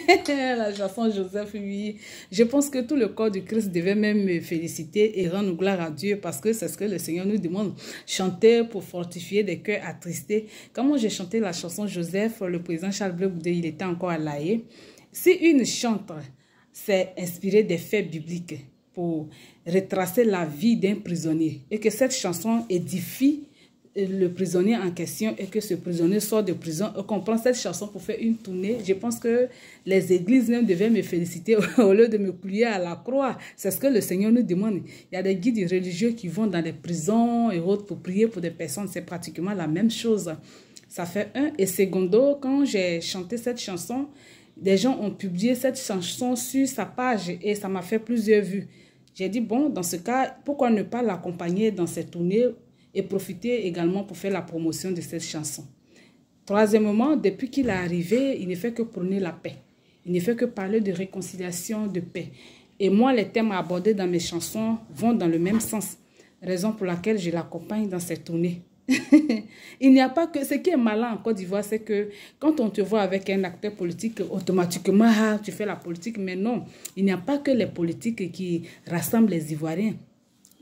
La chanson Joseph, oui. Je pense que tout le corps du Christ devait même me féliciter et rendre gloire à Dieu parce que c'est ce que le Seigneur nous demande. Chanter pour fortifier des cœurs attristés. Quand moi j'ai chanté la chanson Joseph, le président Charles Blé Goudé, il était encore à La Haye. Si une chante s'est inspirée des faits bibliques pour retracer la vie d'un prisonnier et que cette chanson édifie le prisonnier en question et que ce prisonnier sort de prison et qu'on prend cette chanson pour faire une tournée, je pense que les églises même devaient me féliciter au lieu de me plier à la croix. C'est ce que le Seigneur nous demande. Il y a des guides religieux qui vont dans les prisons et autres pour prier pour des personnes. C'est pratiquement la même chose. Ça fait un. Et secondo, quand j'ai chanté cette chanson, des gens ont publié cette chanson sur sa page et ça m'a fait plusieurs vues. J'ai dit, bon, dans ce cas, pourquoi ne pas l'accompagner dans cette tournée et profiter également pour faire la promotion de cette chanson. Troisièmement, depuis qu'il est arrivé, il ne fait que prôner la paix. Il ne fait que parler de réconciliation, de paix. Et moi, les thèmes abordés dans mes chansons vont dans le même sens. Raison pour laquelle je l'accompagne dans cette tournée. Il n'y a pas que... Ce qui est malin en Côte d'Ivoire, c'est que quand on te voit avec un acteur politique, automatiquement, tu fais la politique. Mais non, il n'y a pas que les politiques qui rassemblent les Ivoiriens.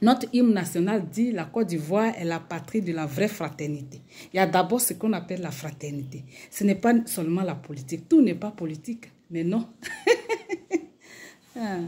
Notre hymne national dit la Côte d'Ivoire est la patrie de la vraie fraternité. Il y a d'abord ce qu'on appelle la fraternité. Ce n'est pas seulement la politique. Tout n'est pas politique, mais non. Ah.